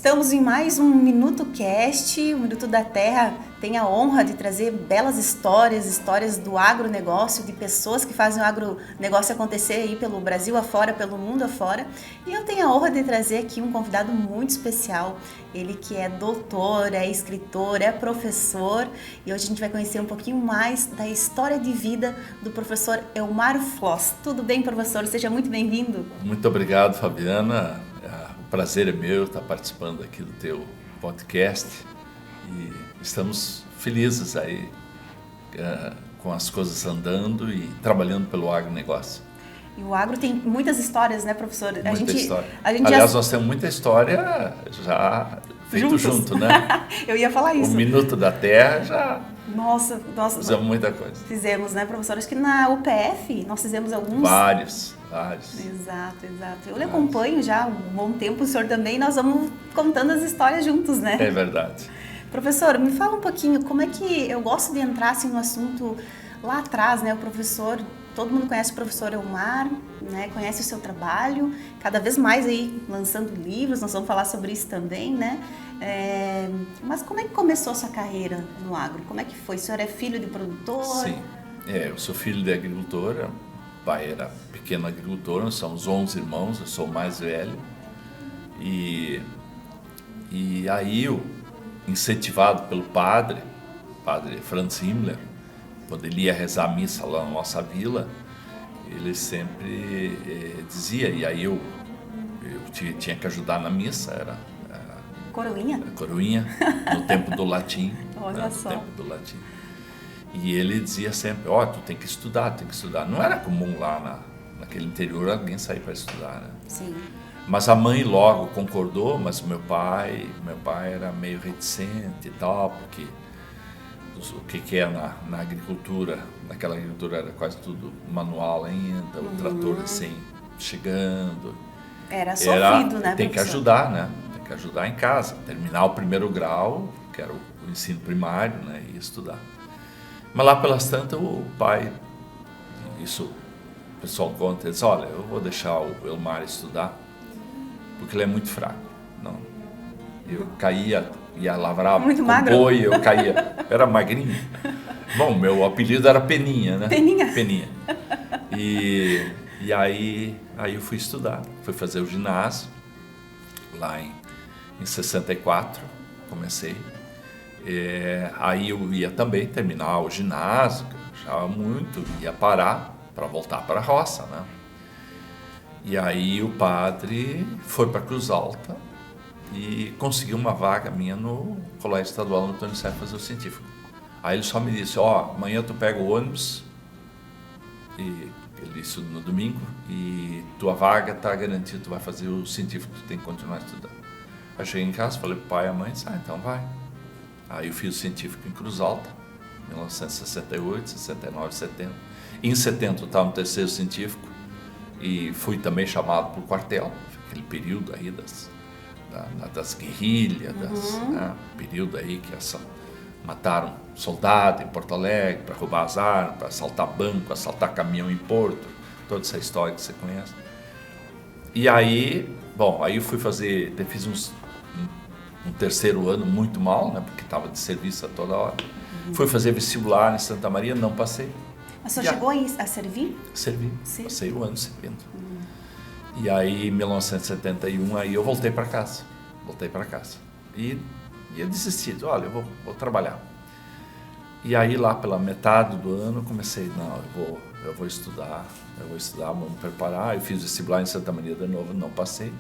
Estamos em mais um Minuto Cast, o Minuto da Terra tem a honra de trazer belas histórias do agronegócio, de pessoas que fazem o agronegócio acontecer aí pelo Brasil afora, pelo mundo afora. E eu tenho a honra de trazer aqui um convidado muito especial, ele que é doutor, é escritor, é professor, e hoje a gente vai conhecer um pouquinho mais da história de vida do professor Elmar Floss. Tudo bem, professor? Seja muito bem-vindo. Muito obrigado, Fabiana. O prazer é meu estar participando aqui do teu podcast e estamos felizes aí com as coisas andando e trabalhando pelo agronegócio. E o agro tem muitas histórias, né, professor? Muita história. Aliás, nós temos muita história já feito junto, né? Eu ia falar isso. O Minuto da Terra já... Nossa. Fizemos muita coisa. Fizemos, né, professor? Acho que na UPF nós fizemos alguns. Vários. Exato. Eu lhe acompanho já há um bom tempo, o senhor também, nós vamos contando as histórias juntos, né? É verdade. Professor, me fala um pouquinho, como é que eu gosto de entrar assim, no assunto lá atrás, né? O professor, todo mundo conhece o professor Elmar, né? Conhece o seu trabalho, cada vez mais aí lançando livros, nós vamos falar sobre isso também, né? Mas como é que começou a sua carreira no agro? Como é que foi? O senhor é filho de produtor? Sim, eu sou filho de agricultora, o pai era pequeno agricultor, nós somos 11 irmãos, eu sou o mais velho. E aí eu, incentivado pelo padre Franz Himmler, quando ele ia rezar a missa lá na nossa vila, ele sempre dizia, e aí eu tinha que ajudar na missa, era coroinha, no tempo do latim. Olha só. No tempo do latim. E ele dizia sempre, tu tem que estudar. Não era comum lá naquele interior alguém sair para estudar, né? Sim. Mas a mãe logo concordou, mas meu pai era meio reticente e tal, porque o que é na agricultura, naquela agricultura era quase tudo manual ainda, o trator assim, chegando. Era sofrido, né, tem que ajudar, né? Tem que ajudar em casa, terminar o primeiro grau, que era o ensino primário, né? E estudar. Mas lá pelas tantas o pai, isso o pessoal conta, ele diz, olha, eu vou deixar o Elmar estudar, porque ele é muito fraco. Não. Eu caía, ia lavrar muito com magro. boi, eu caía, era magrinho. Bom, meu apelido era Peninha, né? Peninha. E aí eu fui estudar, fui fazer o ginásio, lá em 64, comecei. Aí eu ia também terminar o ginásio, já muito, ia parar para voltar para a roça, né? E aí o padre foi para Cruz Alta e conseguiu uma vaga minha no Colégio Estadual Antônio Serra fazer o científico. Aí ele só me disse, amanhã tu pega o ônibus, e isso no domingo, e tua vaga está garantida, tu vai fazer o científico, tu tem que continuar estudando. Aí cheguei em casa, falei pro pai e a mãe, então vai. Aí eu fiz o científico em Cruz Alta, 1968, 69, 70. Em 70 eu estava no terceiro científico e fui também chamado para o quartel, aquele período aí das guerrilhas, período aí que mataram soldado em Porto Alegre para roubar as armas, para assaltar banco, assaltar caminhão em Porto, toda essa história que você conhece. E aí, aí eu fiz um terceiro ano muito mal, né, porque estava de serviço a toda hora. Fui fazer vestibular em Santa Maria, não passei. Mas você chegou a servir? Servi, passei o ano servindo. E aí, em 1971, aí eu voltei para casa. E eu desisti, olha, eu vou trabalhar. E aí, lá pela metade do ano, comecei, eu vou estudar, vou me preparar. Eu fiz vestibular em Santa Maria de novo, não passei.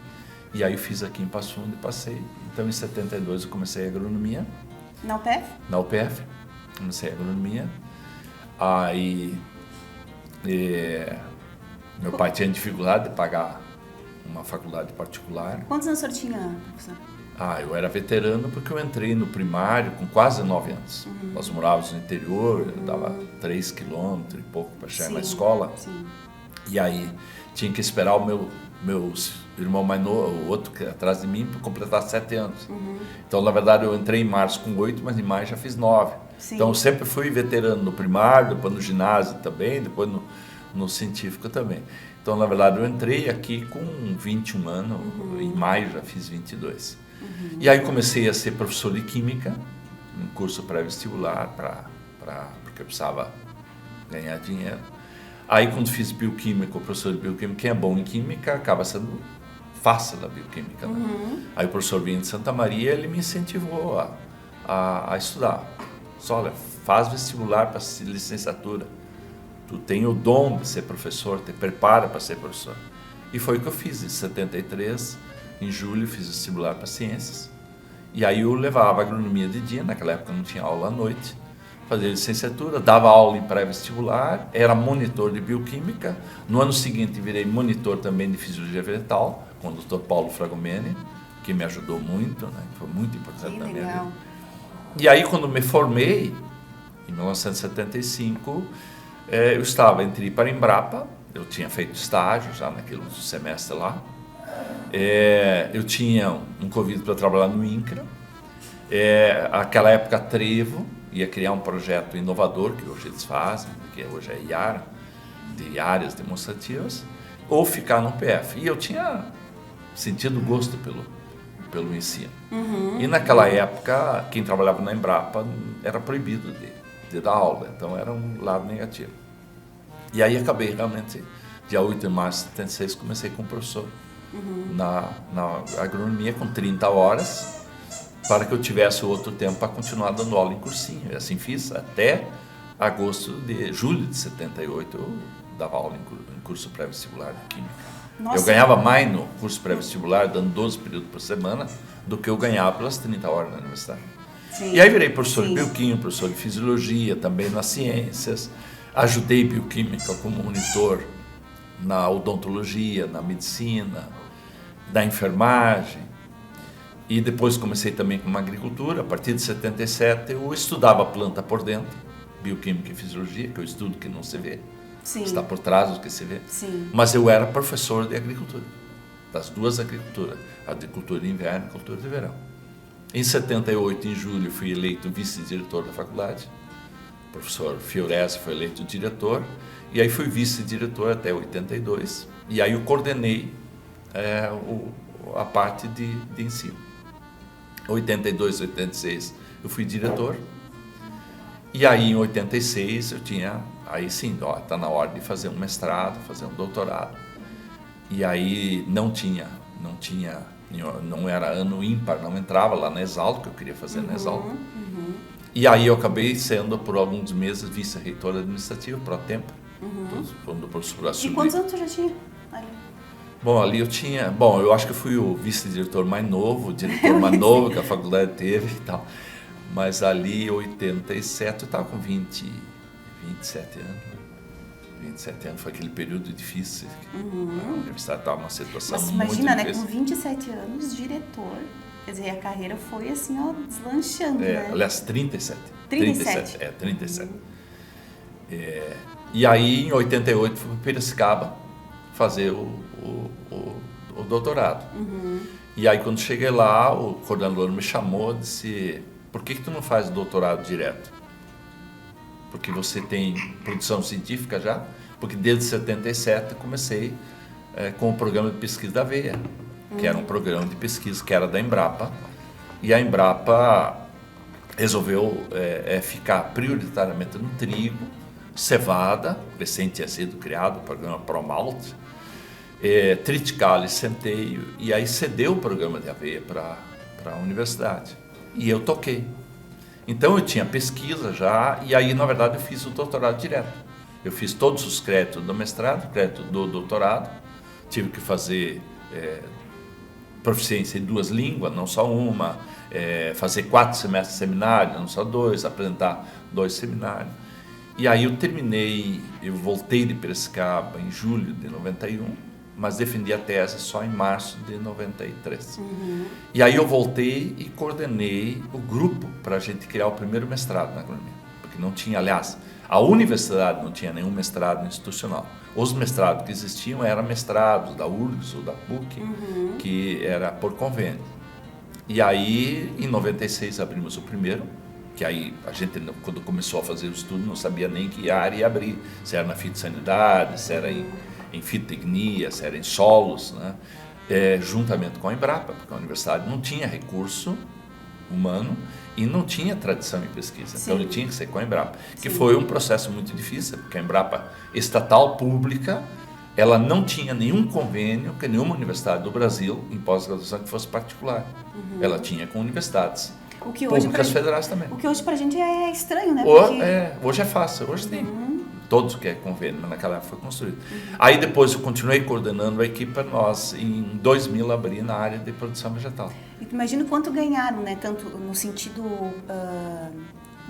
E aí eu fiz aqui em Passo Fundo e passei. Então, em 72, eu comecei a agronomia. Na UPF? Na UPF, comecei a agronomia. Aí, meu pai tinha dificuldade de pagar uma faculdade particular. Quantos anos o senhor tinha, professor? Eu era veterano porque eu entrei no primário com quase 9 anos. Nós morávamos no interior, eu dava 3 quilômetros e pouco para chegar na escola. Sim. E aí tinha que esperar o meu irmão mais novo, o outro que atrás de mim, para completar 7 anos. Então, na verdade, eu entrei em março com 8, mas em maio já fiz 9. Sim. Então, eu sempre fui veterano no primário, depois no ginásio também, depois no científico também. Então, na verdade, eu entrei aqui com 21 anos, em maio já fiz 22. E aí comecei a ser professor de Química, um curso pré-vestibular, porque eu precisava ganhar dinheiro. Aí, quando fiz Bioquímica, o professor de Bioquímica, quem é bom em Química, acaba sendo fácil da Bioquímica. Né? Aí o professor vinha de Santa Maria, ele me incentivou a estudar. Só, olha, faz vestibular para licenciatura. Tu tem o dom de ser professor, te prepara para ser professor. E foi o que eu fiz. Em 73, em julho, fiz vestibular para ciências. E aí eu levava agronomia de dia, naquela época não tinha aula à noite. Fazia licenciatura, dava aula em pré-vestibular, era monitor de bioquímica. No ano seguinte virei monitor também de fisiologia vegetal, com o Dr. Paulo Fragomeni, que me ajudou muito, né? Foi muito importante na minha vida. E aí, quando me formei, em 1975, eu estava entre ir para a Embrapa, eu tinha feito estágio já naquele semestre lá, eu tinha um convite para trabalhar no INCRA, aquela época Trevo ia criar um projeto inovador, que hoje eles fazem, que hoje é IAR, de áreas demonstrativas, ou ficar no PF. E eu tinha sentido gosto pelo ensino. E naquela época, quem trabalhava na Embrapa era proibido de dar aula, então era um lado negativo. E aí acabei realmente, dia 8 de março de 76, comecei como professor na agronomia com 30 horas, para que eu tivesse outro tempo para continuar dando aula em cursinho. E assim fiz até julho de 78, eu dava aula em curso pré-vestibular de Química. Nossa. Eu ganhava mais no curso pré-vestibular, dando 12 períodos por semana, do que eu ganhava pelas 30 horas na universidade. Sim. E aí virei professor de bioquímica, professor de fisiologia, também nas ciências. Ajudei bioquímica como monitor na odontologia, na medicina, na enfermagem. E depois comecei também com uma agricultura. A partir de 77 eu estudava planta por dentro, bioquímica e fisiologia, que é o estudo que não se vê. Sim. Está por trás do que se vê. Sim. Mas eu era professor de agricultura, das duas agriculturas, agricultura de inverno e agricultura de verão. Em 78, em julho, fui eleito vice-diretor da faculdade. O professor Fiorese foi eleito diretor. E aí fui vice-diretor até 82. E aí eu coordenei a parte de ensino. 82, 86 eu fui diretor. E aí em 86 eu tinha, aí sim, está na hora de fazer um mestrado, fazer um doutorado. E aí não era ano ímpar, não entrava lá na Exalto, que eu queria fazer na Exalto. E aí eu acabei sendo por alguns meses vice-reitor administrativo, pro tempo, quando o professor assumir. E quantos anos você já tinha ali? Bom, ali eu tinha... Bom, eu acho que eu fui o vice-diretor mais novo, o diretor mais novo que a faculdade teve e tal. Mas ali, em 87, eu estava com 27 anos. 27 anos foi aquele período difícil. A universidade estava numa situação muito difícil. Mas imagina, né? Com 27 anos, diretor. Quer dizer, a carreira foi assim, ó, deslanchando, né? Aliás, 37. 37? 37. E aí, em 88, fui para Piracicaba fazer o doutorado. E aí, quando cheguei lá, o coordenador me chamou e disse: por que tu não faz doutorado direto? Porque você tem produção científica já? Porque desde 77 eu comecei com o programa de pesquisa da aveia, que era um programa de pesquisa que era da Embrapa. E a Embrapa resolveu ficar prioritariamente no trigo, cevada, recém tinha sido criado o programa ProMalt, triticale e centeio, e aí cedeu o programa de aveia para a universidade. E eu toquei. Então eu tinha pesquisa já, e aí na verdade eu fiz o doutorado direto. Eu fiz todos os créditos do mestrado, crédito do doutorado, tive que fazer proficiência em 2 línguas, não só uma, fazer 4 semestres de seminário, não só 2, apresentar 2 seminários. E aí eu voltei de Piracicaba em julho de 91, mas defendi a tese só em março de 93. E aí eu voltei e coordenei o grupo para a gente criar o primeiro mestrado na agronomia, porque não tinha, aliás, a universidade não tinha nenhum mestrado institucional. Os mestrados que existiam eram mestrados da URGS ou da PUC, que era por convênio. E aí, em 96, abrimos o primeiro, que aí a gente, quando começou a fazer o estudo, não sabia nem que área ia abrir, se era na fitossanidade, se era em em fitotecnia, se era em solos, né? Juntamente com a Embrapa, porque a universidade não tinha recurso humano e não tinha tradição em pesquisa. Sim. Então ele tinha que ser com a Embrapa, que Sim. foi um processo muito difícil, porque a Embrapa estatal pública, ela não tinha nenhum convênio com nenhuma universidade do Brasil em pós-graduação que fosse particular. Uhum. Ela tinha com universidades públicas federais também. O que hoje pra gente é estranho, né? Hoje é fácil, hoje tem. Todos querem convênio, mas naquela época foi construído. Aí depois eu continuei coordenando a equipe para nós, em 2000, abrir na área de produção vegetal. E imagino quanto ganharam, né? Tanto no sentido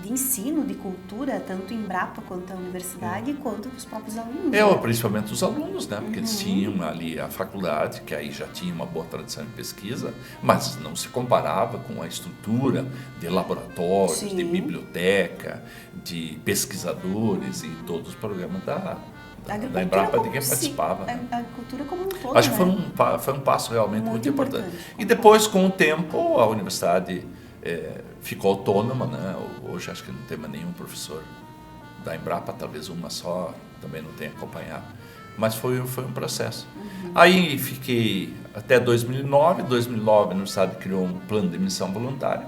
de ensino, de cultura, tanto em Embrapa quanto a universidade, quanto os próprios alunos. Né? Principalmente os alunos, né? Porque eles tinham ali a faculdade, que aí já tinha uma boa tradição em pesquisa, mas não se comparava com a estrutura de laboratórios, Sim. de biblioteca, de pesquisadores e todos os programas da Embrapa de quem participava. A cultura como um todo. Acho que foi um passo realmente muito importante. E depois, com o tempo, a universidade ficou autônoma, né? Hoje acho que não tem mais nenhum professor da Embrapa, talvez uma só, também não tenha acompanhado. Mas foi um processo. Aí fiquei até 2009. 2009 a universidade criou um plano de admissão voluntária.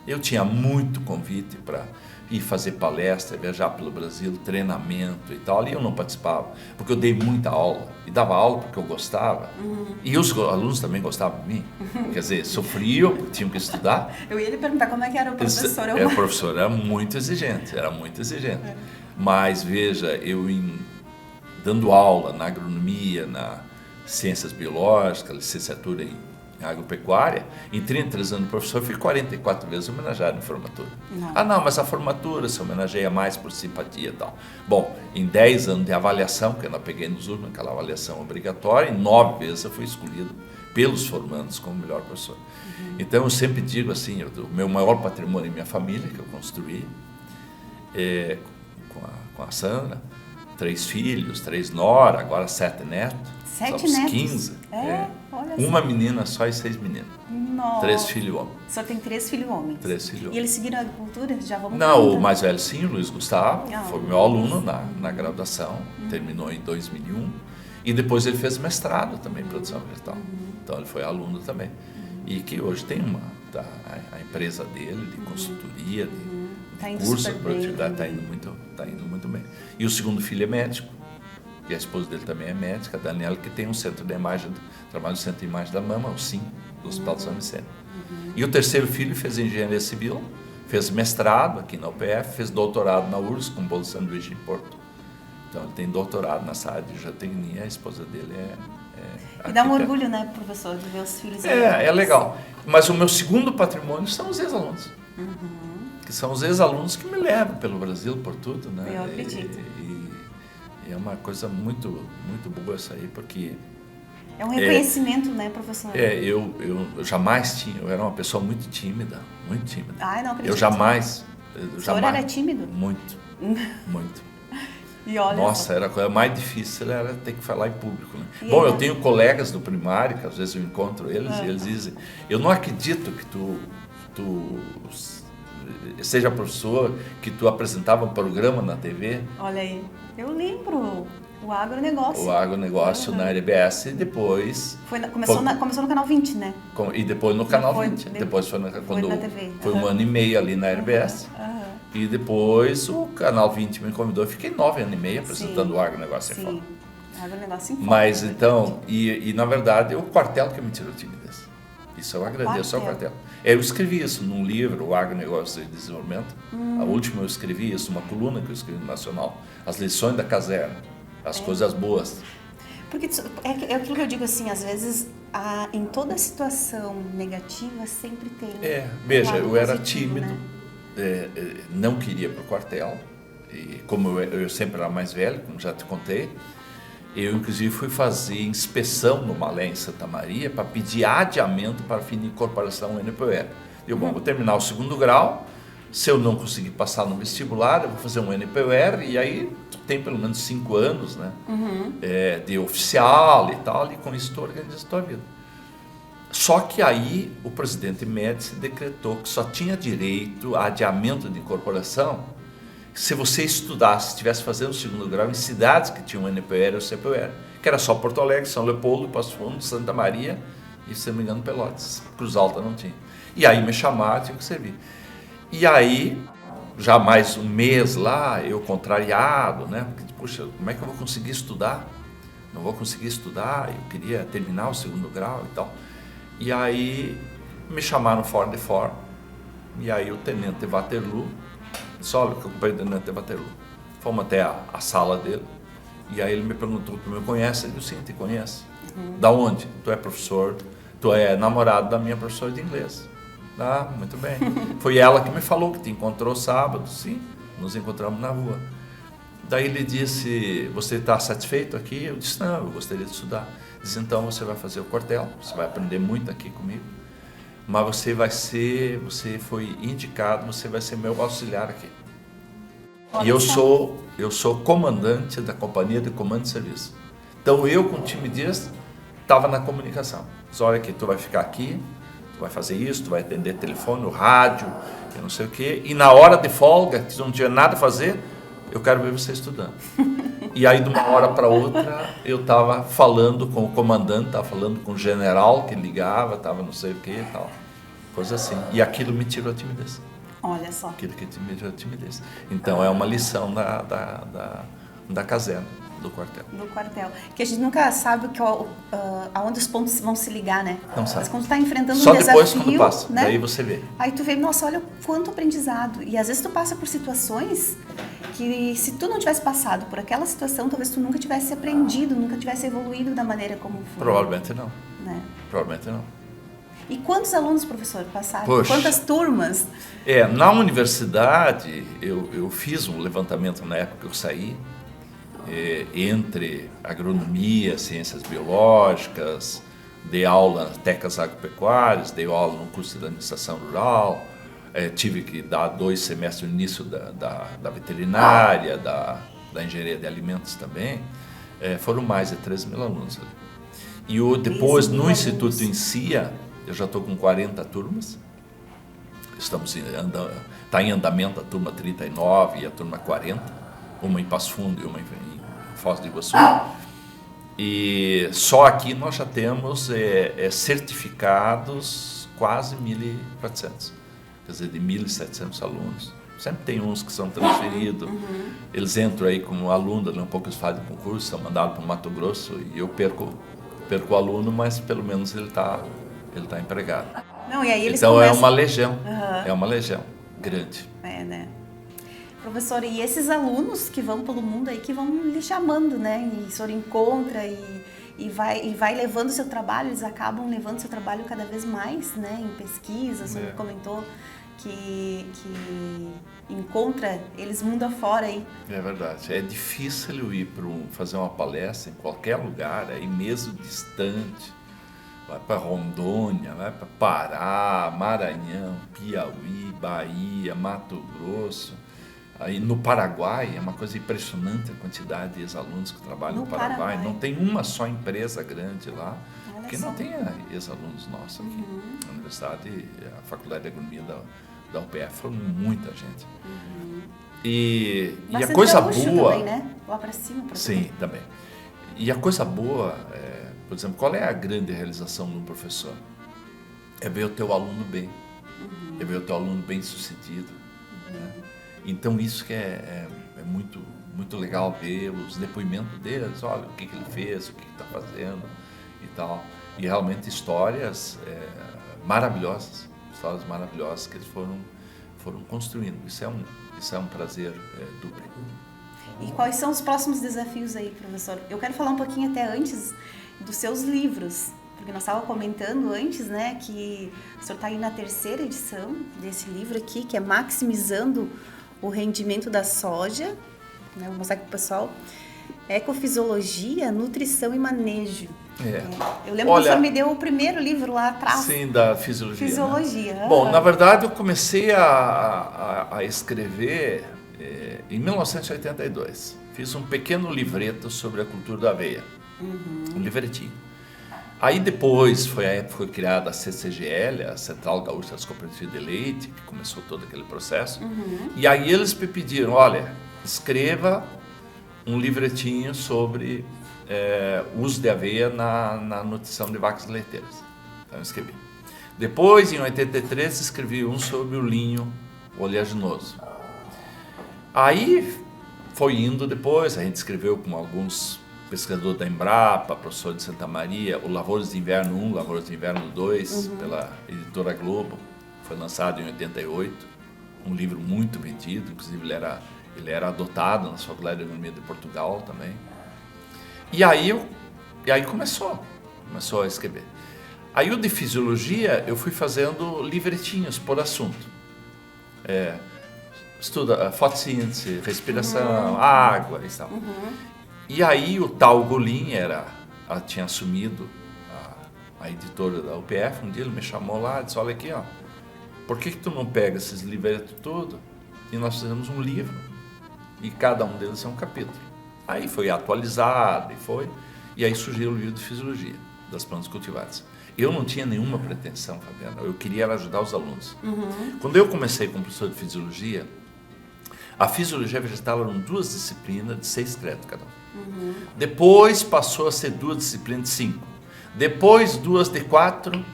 Eu tinha muito convite para ir fazer palestra, viajar pelo Brasil, treinamento e tal, e eu não participava, porque eu dei muita aula, e dava aula porque eu gostava, e os alunos também gostavam de mim, quer dizer, sofriam, porque tinham que estudar. Eu ia lhe perguntar como é que era o professor. O professor era muito exigente, mas veja, dando aula na agronomia, na ciências biológicas, licenciatura em agropecuária, em 33 anos de professor, eu fui 44 vezes homenageado em formatura. Não, mas a formatura se homenageia mais por simpatia e tal. Bom, em 10 anos de avaliação, que eu não peguei nos últimos, aquela avaliação obrigatória, em 9 vezes eu fui escolhido pelos formandos como melhor professor. Então eu sempre digo assim, o meu maior patrimônio é minha família, que eu construí, com a Sandra, 3 filhos, 3 noras, agora 7 netos. 7 netos? 15. Olha uma menina só e 6 meninos. Nossa. 3 filhos homens. Só tem 3 filhos homens. 3 filhos homens. E eles seguiram a agricultura? Já vamos Não, o mais velho sim, o Luiz Gustavo, foi meu aluno na graduação, terminou em 2001. E depois ele fez mestrado também em produção vegetal. Então ele foi aluno também. E que hoje tem a empresa dele de consultoria, de curso de produtividade, está indo muito bem. E o segundo filho é médico. E a esposa dele também é médica, a Daniela, que tem um centro de imagem, trabalha no centro de imagem da mama, o SIM, do Hospital de São Vicente. E o terceiro filho fez engenharia civil, fez mestrado aqui na UPF, fez doutorado na URSS com bolo de sanduíche em Porto. Então ele tem doutorado nessa área de geotecnia, a esposa dele E dá um orgulho, né, professor, de ver os filhos. É legal. Mas o meu segundo patrimônio são os ex-alunos. Que são os ex-alunos que me levam pelo Brasil, por tudo, né? Eu acredito. É uma coisa muito, muito boa isso aí, porque... É um reconhecimento, né, professor? Eu jamais tinha, eu era uma pessoa muito tímida. Ai, não acredito. O senhor era tímido? Muito. E olha Nossa, a coisa mais difícil era ter que falar em público, né? Bom, eu tenho colegas do primário, que às vezes eu encontro eles, e eles dizem, eu não acredito que tu seja professor, que tu apresentava um programa na TV. Olha aí, eu lembro, o agronegócio. O agronegócio na RBS e depois... Começou no Canal 20, né? E depois no Canal 20. Depois foi na TV. Foi um ano e meio ali na RBS. E depois o Canal 20 me convidou. Eu fiquei 9 anos e meio apresentando o agronegócio em Foco. Agronegócio em Foco. Mas então, e na verdade, é o quartel que me tirou timidez. Isso eu agradeço ao quartel. Eu escrevi isso num livro, o Agronegócio de Desenvolvimento. A última eu escrevi isso, uma coluna que eu escrevi no Nacional. As lições da caserna, as coisas boas. Porque é aquilo que eu digo assim, às vezes, em toda situação negativa sempre tem... Veja, eu era tímido, né? Não queria ir para o quartel. E como eu sempre era mais velho, como já te contei, eu, inclusive, fui fazer inspeção no Malé, em Santa Maria, para pedir adiamento para fim de incorporação ao NPOR. Eu, vou terminar o 2º grau, se eu não conseguir passar no vestibular, eu vou fazer um NPOR, e aí tu tem pelo menos 5 anos, né, de oficial e tal, e com isso tu organiza a tua vida. Só que aí o presidente Médici decretou que só tinha direito a adiamento de incorporação se você estudasse, estivesse fazendo o 2º grau em cidades que tinham NPOR ou CPOR. que era só Porto Alegre, São Leopoldo, Passo Fundo, Santa Maria e, se não me engano, Pelotas. Cruz Alta não tinha. E aí me chamaram, tinha que servir. E aí, já mais um mês lá, eu contrariado, né? Porque, puxa, como é que eu vou conseguir estudar? Não vou conseguir estudar, eu queria terminar o 2º grau e tal. E aí me chamaram fora de forma. E aí o tenente Waterloo disse, olha, que eu acompanhei o tenente Waterloo. Fomos até a sala dele. E aí ele me perguntou, tu me conhece? Eu disse, sim, te conheço. Da onde? Tu é professor, tu é namorado da minha professora de inglês. Ah, muito bem. Foi ela que me falou que te encontrou sábado. Sim, nos encontramos na rua. Daí ele disse, você está satisfeito aqui? Eu disse, não, eu gostaria de estudar. Disse, então você vai fazer o quartel, você vai aprender muito aqui comigo, mas você foi indicado, você vai ser meu auxiliar aqui. E eu sou comandante da companhia de comando de serviço. Então eu com o time dias estava na comunicação. Disse, olha aqui, tu vai ficar aqui, tu vai fazer isso, tu vai atender telefone, o rádio, eu não sei o quê, e na hora de folga, que tu não tinha nada a fazer, eu quero ver você estudando. E aí, de uma hora para outra, eu estava falando com o comandante, estava falando com o general que ligava, estava não sei o que e tal. Coisa assim. E aquilo me tirou a timidez. Olha só. Aquilo que me tirou a timidez. Então, é uma lição da caserna, do quartel. Do quartel. Que a gente nunca sabe aonde os pontos vão se ligar, né? Não sabe. Mas quando tu tá enfrentando só um desafio... Só depois, quando passa. Né? Daí você vê. Aí tu vê, nossa, olha quanto aprendizado. E às vezes tu passa por situações que se tu não tivesse passado por aquela situação, talvez tu nunca tivesse aprendido, nunca tivesse evoluído da maneira como foi. Provavelmente não. Né? Provavelmente não. E quantos alunos, professor, passaram? Poxa. Quantas turmas? Na universidade, eu fiz um levantamento na época que eu saí, entre agronomia, ciências biológicas, dei aula nas tecas agropecuárias, dei aula no curso de administração rural, tive que dar 2 semestres no início da veterinária, da engenharia de alimentos também, foram mais de 13 mil alunos ali. E depois, no Instituto Encia, eu já estou com 40 turmas, está em andamento a turma 39 e a turma 40, uma em Passo Fundo e uma em Foz do Iguaçu. E só aqui nós já temos certificados quase 1.400, quer dizer, de 1.700 alunos. Sempre tem uns que são transferidos, eles entram aí como aluno, daqui a pouco eles fazem concurso, são mandados para o Mato Grosso e eu perco o aluno, mas pelo menos ele está empregado. Não, e aí eles então começam... é uma legião, é uma legião grande. Né? Professora, e esses alunos que vão pelo mundo aí, que vão lhe chamando, né? E o senhor encontra e vai levando o seu trabalho, eles acabam levando o seu trabalho cada vez mais, né? Em pesquisa, o senhor comentou que encontra eles mundo afora aí. É verdade, é difícil eu ir fazer uma palestra em qualquer lugar, aí mesmo distante. Vai para Rondônia, vai para Pará, Maranhão, Piauí, Bahia, Mato Grosso. Aí no Paraguai é uma coisa impressionante a quantidade de ex-alunos que trabalham no Paraguai. Não tem uma só empresa grande lá, que não tenha ex-alunos nossos aqui. A universidade, a Faculdade de Agronomia da UPF, foram muita gente. E a coisa boa... também, né? Lá para cima. Sim, também. E a coisa boa, por exemplo, qual é a grande realização de um professor? É ver o teu aluno bem. É ver o teu aluno bem sucedido. Né? Então isso que é muito, muito legal ver os depoimentos deles, olha o que ele fez, o que está fazendo e tal. E realmente histórias maravilhosas que eles foram construindo. Isso é um prazer duplo. E quais são os próximos desafios aí, professor? Eu quero falar um pouquinho até antes dos seus livros, porque nós estávamos comentando antes, né, que o senhor está aí na 3ª edição desse livro aqui, que é Maximizando o Rendimento da Soja, né, vou mostrar aqui para o pessoal, Ecofisiologia, Nutrição e Manejo. Eu lembro que o senhor me deu o primeiro livro lá atrás. Sim, da Fisiologia. Né? Bom, na verdade eu comecei a escrever em 1982. Fiz um pequeno livreto sobre a cultura da aveia, um livretinho. Aí depois foi a época que foi criada a CCGL, a Central Gaúcha das Cooperativas de Leite, que começou todo aquele processo. E aí eles me pediram, olha, escreva um livretinho sobre uso de aveia na nutrição de vacas leiteiras. Então eu escrevi. Depois, em 83, escrevi um sobre o linho oleaginoso. Aí foi indo depois, a gente escreveu com alguns pesquisadores da Embrapa, professor de Santa Maria, o Lavouras de Inverno 1, Lavouras de Inverno 2, pela editora Globo, foi lançado em 88, um livro muito vendido, inclusive ele era adotado na Faculdade de Agronomia de Portugal também. E aí começou a escrever. Aí o de fisiologia eu fui fazendo livretinhos por assunto. Estuda fotossíntese, respiração, água e tal. E aí o tal Golin tinha assumido a editora da UPF, um dia ele me chamou lá e disse, olha aqui, ó, por que tu não pega esses livretos tudo e nós fizemos um livro e cada um deles é um capítulo. Aí foi atualizado e aí surgiu o livro de fisiologia das plantas cultivadas. Eu não tinha nenhuma pretensão, Fabiana, eu queria ajudar os alunos. Quando eu comecei como professor de fisiologia, a fisiologia vegetal eram 2 disciplinas de 6 créditos cada um. Depois passou a ser 2 disciplinas de 5. Depois 2 de 4.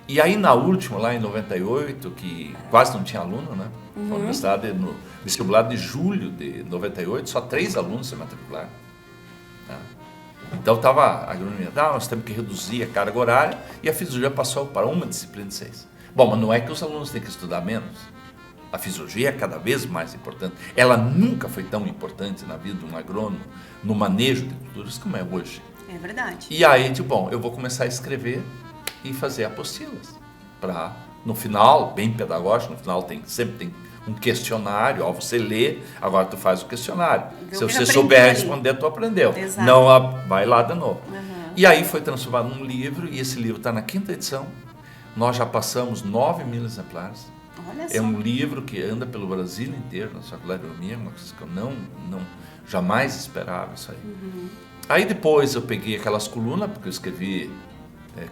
E aí na última, lá em 98, que quase não tinha aluno, né? Na universidade, no vestibular de julho de 98, só 3 alunos se matricularam. Tá? Então estava a agronomia, nós temos que reduzir a carga horária, e a fisiologia passou para uma disciplina de 6. Bom, mas não é que os alunos têm que estudar menos. A fisiologia é cada vez mais importante. Ela nunca foi tão importante na vida de um agrônomo, no manejo de culturas, como é hoje. É verdade. E aí, eu vou começar a escrever e fazer apostilas. Para, no final, bem pedagógico, no final sempre tem um questionário, ó, você lê, agora tu faz o questionário. Se você souber responder, tu aprendeu. Exato. Não, vai lá de novo. E aí foi transformado num livro, e esse livro está na 5ª edição. Nós já passamos 9.000 exemplares. Olha só. É um livro que anda pelo Brasil inteiro, na Faculdade de Agronomia, uma coisa que eu jamais esperava isso aí. Aí depois eu peguei aquelas colunas, porque eu escrevi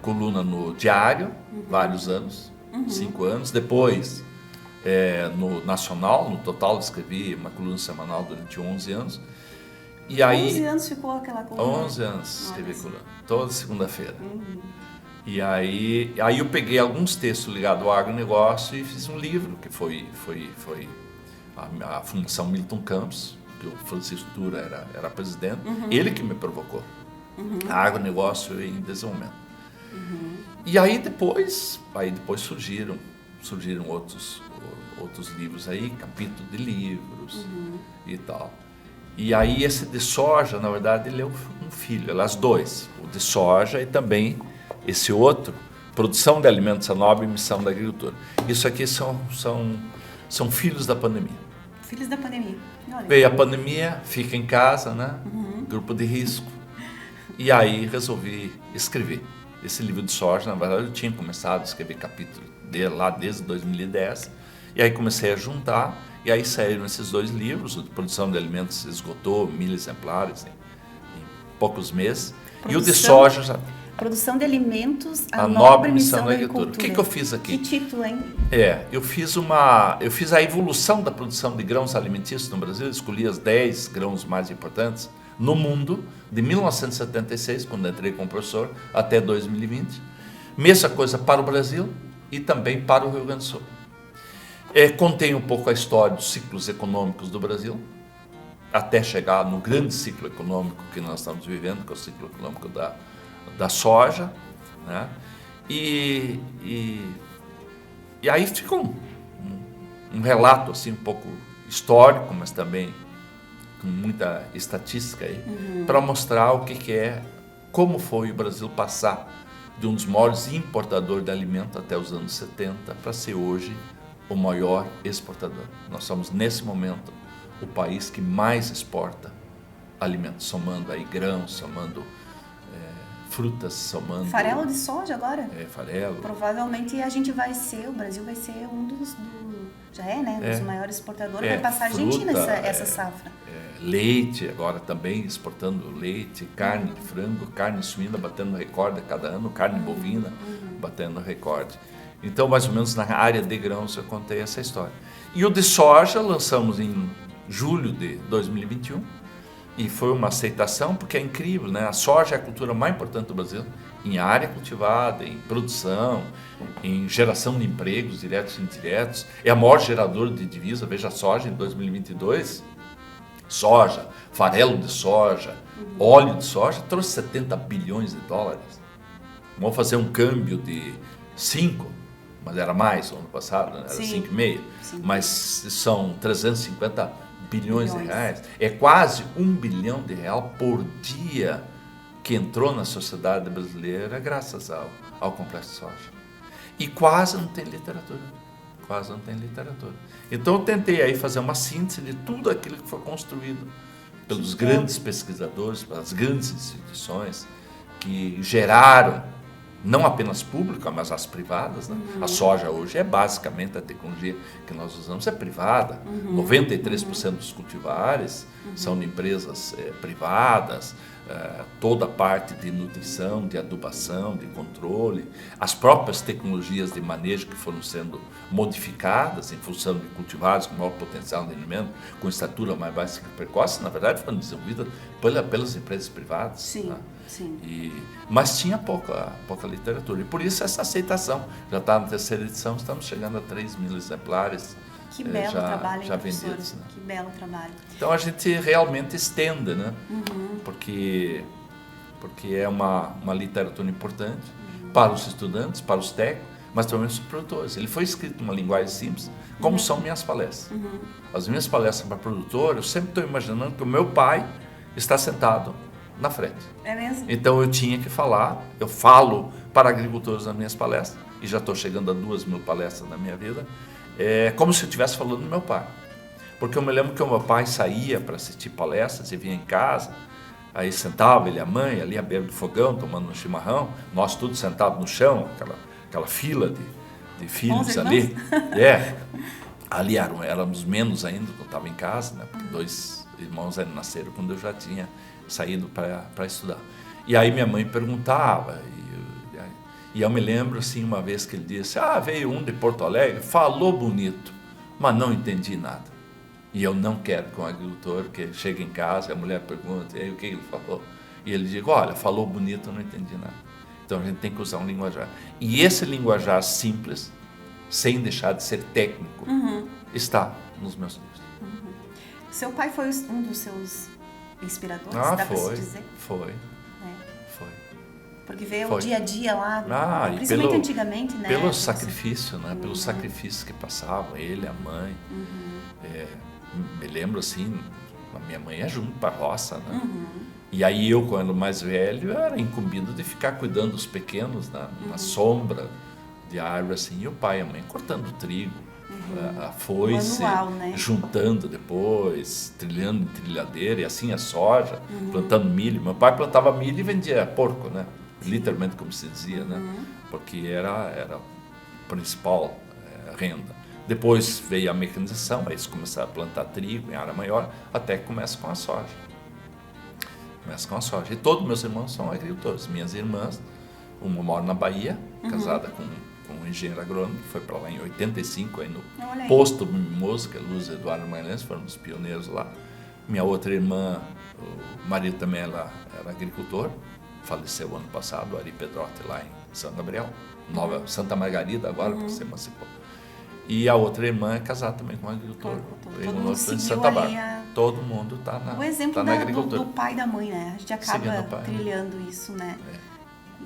coluna no Diário, vários anos, 5 anos. Depois, no Nacional, no total, escrevi uma coluna semanal durante 11 anos. E aí, 11 anos ficou aquela coluna? 11 anos escrevi coluna, toda segunda-feira. E aí eu peguei alguns textos ligados ao agronegócio e fiz um livro, que foi a Fundação Milton Campos, que o Francisco Tura era presidente, ele que me provocou. Agronegócio em desenvolvimento. E aí depois surgiram outros livros aí, capítulo de livros e tal. E aí esse de soja, na verdade, ele é um filho, elas 2, o de soja e também esse outro, produção de alimentos a nobre e missão da agricultura. Isso aqui são filhos da pandemia. Filhos da pandemia. Olha. Veio a pandemia, fica em casa, né? Grupo de risco. E aí resolvi escrever. Esse livro de soja, na verdade, eu tinha começado a escrever capítulo dele lá desde 2010. E aí comecei a juntar, e aí saíram esses 2 livros. O de produção de alimentos esgotou 1.000 exemplares em poucos meses. E o de soja já... Produção de alimentos, a nobre missão da agricultura. O que eu fiz aqui? Que título, hein? Eu fiz a evolução da produção de grãos alimentícios no Brasil, escolhi as 10 grãos mais importantes no mundo, de 1976, quando entrei como professor, até 2020. Mesma coisa para o Brasil e também para o Rio Grande do Sul. Contém um pouco a história dos ciclos econômicos do Brasil, até chegar no grande ciclo econômico que nós estamos vivendo, que é o ciclo econômico da soja, né? E aí fica um relato assim, um pouco histórico, mas também com muita estatística aí, para mostrar o que é, como foi o Brasil passar de um dos maiores importadores de alimento até os anos 70 para ser hoje o maior exportador. Nós somos, nesse momento, o país que mais exporta alimentos, somando aí grãos, somando frutas, somando... Farelo de soja agora? Farelo. Provavelmente o Brasil vai ser um dos... Já é, né? Um dos maiores exportadores. Vai passar a Argentina essa safra. Leite, agora também exportando leite, carne de frango, carne suína batendo recorde a cada ano, carne bovina batendo recorde. Então, mais ou menos na área de grãos eu contei essa história. E o de soja lançamos em julho de 2021, E foi uma aceitação, porque é incrível, né? A soja é a cultura mais importante do Brasil, em área cultivada, em produção, em geração de empregos diretos e indiretos. É a maior geradora de divisa. Veja a soja em 2022. Soja, farelo de soja, óleo de soja, trouxe 70 bilhões de dólares. Vamos fazer um câmbio de 5, mas era mais no ano passado, né? Era 5,5. Mas são 350 bilhões de reais. É quase R$1 bilhão por dia que entrou na sociedade brasileira graças ao complexo de soja. E quase não tem literatura. Quase não tem literatura. Então eu tentei aí fazer uma síntese de tudo aquilo que foi construído pelos grandes pesquisadores, pelas grandes instituições que geraram, não apenas pública, mas as privadas. Né? A soja hoje é basicamente a tecnologia que nós usamos, é privada. 93% dos cultivares são de empresas privadas. Toda a parte de nutrição, de adubação, de controle, as próprias tecnologias de manejo que foram sendo modificadas em função de cultivares com maior potencial de rendimento, com estatura mais baixa que precoce, na verdade foram desenvolvidas pelas empresas privadas. Sim, né? sim. Mas tinha pouca literatura, e por isso essa aceitação. Já está na terceira edição, estamos chegando a 3.000 exemplares. Que belo trabalho, já vendidos, né? Que belo trabalho. Então a gente realmente estende, né? Porque é uma literatura importante para os estudantes, para os técnicos, mas também para os produtores. Ele foi escrito numa linguagem simples, como são minhas palestras. As minhas palestras para produtor, eu sempre estou imaginando que o meu pai está sentado na frente. É mesmo? Então eu tinha que falar, eu falo para agricultores nas minhas palestras, e já estou chegando a 2.000 palestras na minha vida, como se eu estivesse falando do meu pai. Porque eu me lembro que o meu pai saía para assistir palestras e vinha em casa, aí sentava ele e a mãe ali à beira do fogão, tomando um chimarrão, nós todos sentados no chão, aquela fila de filhos ali. Ali éramos menos ainda quando eu estava em casa, né? Porque 2 irmãos nasceram quando eu já tinha saído para estudar. E aí minha mãe perguntava, e eu me lembro assim, uma vez que ele disse, veio um de Porto Alegre, falou bonito, mas não entendi nada. E eu não quero que um agricultor que chega em casa e a mulher pergunta, e aí o que ele falou? E ele diz, olha, falou bonito, eu não entendi nada. Então a gente tem que usar um linguajar. E esse linguajar simples, sem deixar de ser técnico, está nos meus livros. Seu pai foi um dos seus inspiradores, dá para se dizer? Foi. Porque veio o dia a dia lá, principalmente antigamente, né? Pelo sacrifício, né? Pelos sacrifícios que passavam, ele, a mãe. Me lembro assim, a minha mãe ia junto para a roça, né? E aí eu, quando mais velho, era incumbido de ficar cuidando dos pequenos na sombra de árvore, assim, e o pai e a mãe cortando trigo, a foice, né? juntando depois, trilhando em trilhadeira, e assim a soja, plantando milho. Meu pai plantava milho e vendia porco, né? Literalmente, como se dizia, né? Porque era a principal renda. Depois veio a mecanização, aí eles começaram a plantar trigo em área maior, até que começa com a soja. E todos meus irmãos são agricultores. Minhas irmãs, uma mora na Bahia, casada com um engenheiro agrônomo, que foi para lá em 85, aí no posto Mimoso, que é Luz Eduardo Magalhães, foram os pioneiros lá. Minha outra irmã, o marido também era agricultor, faleceu ano passado, o Ari Pedrotti, lá em São Gabriel, Santa Margarida agora, porque se emancipou. E a outra irmã é casada também com um agricultor. Todo mundo seguiu Santa Bárbara. Todo mundo está na agricultura. O exemplo do pai e da mãe, né? A gente acaba trilhando isso, né?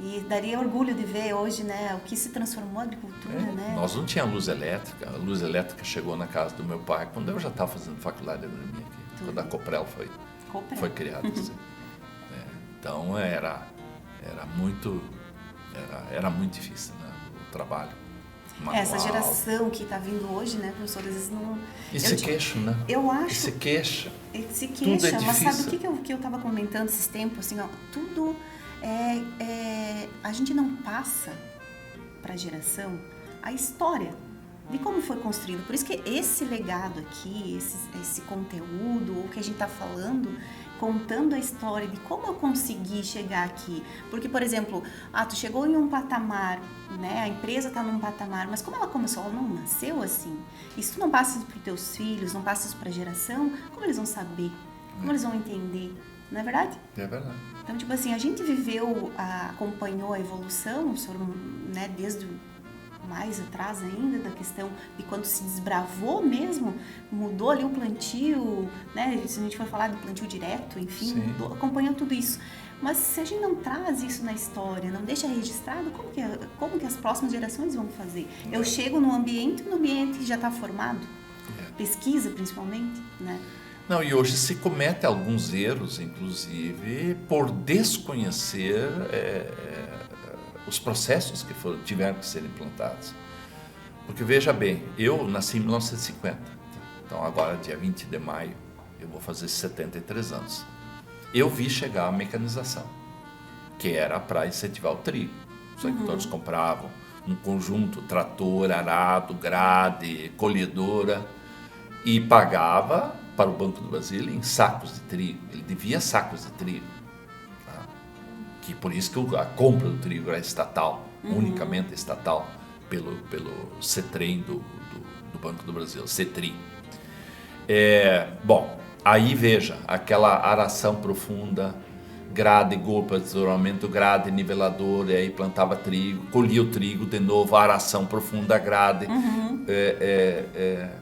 E daria orgulho de ver hoje, né, o que se transformou a agricultura, né? Nós não tínhamos luz elétrica. A luz elétrica chegou na casa do meu pai quando eu já estava fazendo faculdade de agronomia aqui. Quando a Coprel foi criada. Assim. Então era muito difícil, né, o trabalho. Manual. Essa geração que está vindo hoje, né, professor, às vezes não... E se queixa, né? Eu acho... E se queixa. Tudo é mas sabe o que eu estava comentando esses tempos? Assim, ó, tudo a gente não passa para a geração a história de como foi construído. Por isso que esse legado aqui, esse conteúdo, o que a gente está falando, contando a história de como eu consegui chegar aqui. Porque, por exemplo, tu chegou em um patamar, né? A empresa está num patamar, mas como ela começou? Ela não nasceu assim. E se tu não passa isso para os teus filhos, não passa isso para a geração, como eles vão saber Como eles vão entender? Não é verdade? É verdade. Então, tipo assim, a gente viveu, acompanhou a evolução, né, desde mais atrás ainda, da questão de quando se desbravou mesmo, mudou ali o plantio, né, se a gente for falar de plantio direto, enfim, mudou, acompanhou tudo isso. Mas se a gente não traz isso na história, não deixa registrado, como que as próximas gerações vão fazer? Eu chego no ambiente já está formado, pesquisa principalmente, né? Não, e hoje se comete alguns erros, inclusive, por desconhecer os processos que tiveram que ser implantados. Porque, veja bem, eu nasci em 1950, então agora, dia 20 de maio, eu vou fazer 73 anos. Eu vi chegar a mecanização, que era para incentivar o trigo. Os agricultores compravam um conjunto, trator, arado, grade, colhedora, e pagava para o Banco do Brasil em sacos de trigo. Ele devia sacos de trigo. Tá? Que por isso que a compra do trigo era estatal, unicamente estatal, pelo CETREM do Banco do Brasil, CETRI. Bom, aí veja, aquela aração profunda, grade, golpe, desdobramento, grade, nivelador, e aí plantava trigo, colhia o trigo de novo, aração profunda, grade,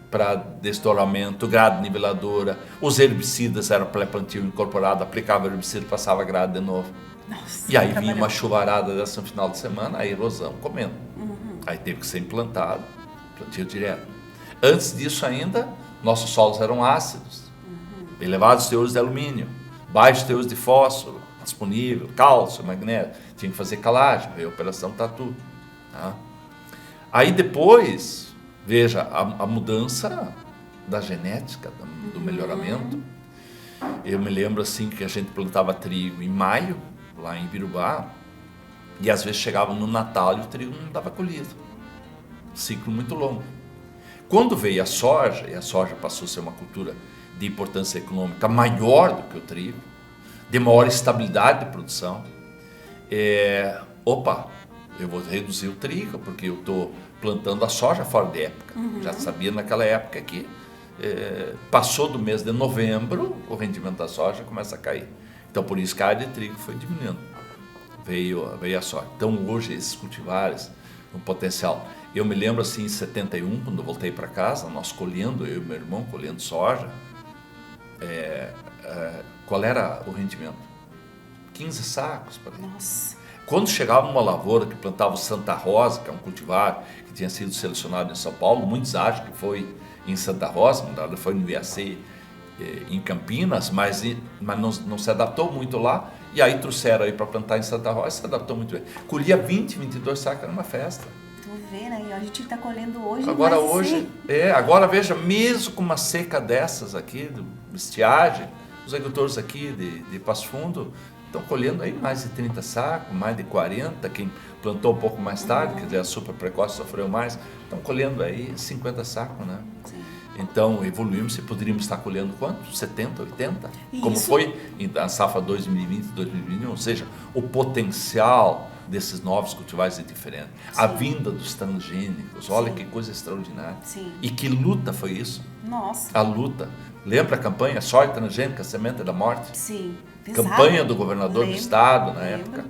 para desdobramento, grade, niveladora, os herbicidas eram pré-plantio incorporado, aplicava herbicida, passava grade de novo. Nossa, e aí vinha uma chuvarada dessa no final de semana, a erosão comendo. Aí teve que ser implantado, plantio direto. Antes disso ainda, nossos solos eram ácidos, elevados teores de alumínio, baixos teores de fósforo, disponível, cálcio, magnésio, tinha que fazer calagem, veio a operação Tatu. Tá? Aí depois, veja, a mudança da genética, do melhoramento. Eu me lembro assim que a gente plantava trigo em maio, lá em Birubá, e às vezes chegava no Natal e o trigo não estava colhido. Ciclo muito longo. Quando veio a soja, e a soja passou a ser uma cultura de importância econômica maior do que o trigo, de maior estabilidade de produção, eu vou reduzir o trigo, porque eu estou plantando a soja fora de época. Já sabia naquela época que passou do mês de novembro, o rendimento da soja começa a cair. Então, por isso que a área de trigo foi diminuindo. Veio a soja. Então, hoje, esses cultivares, um potencial. Eu me lembro, assim, em 71, quando eu voltei para casa, nós colhendo, eu e meu irmão colhendo soja, qual era o rendimento? 15 sacos. Por aí. Nossa. Quando chegava uma lavoura que plantava o Santa Rosa, que é um cultivar que tinha sido selecionado em São Paulo, muitos acham que foi em Santa Rosa, foi no IAC em Campinas, mas não se adaptou muito lá, e aí trouxeram aí para plantar em Santa Rosa, se adaptou muito bem. Colhia 22 sacos, era uma festa. Tu vê, né? A gente está colhendo hoje. Agora agora veja, mesmo com uma seca dessas aqui, de estiagem, os agricultores aqui de Passo Fundo estão colhendo aí mais de 30 sacos, mais de 40, quem plantou um pouco mais tarde, quer dizer, a super precoce sofreu mais, estão colhendo aí 50 sacos, né? Sim. Então, evoluímos e poderíamos estar colhendo quanto? 70, 80? Isso. Como foi na safra 2020, 2021, ou seja, o potencial desses novos cultivares é diferente. Sim. A vinda dos transgênicos, olha que coisa extraordinária. Sim. E que luta foi isso? Nossa. A luta. Lembra a campanha Soja Transgênica, Semente da Morte? Sim. Pesado. Campanha do governador do estado na época.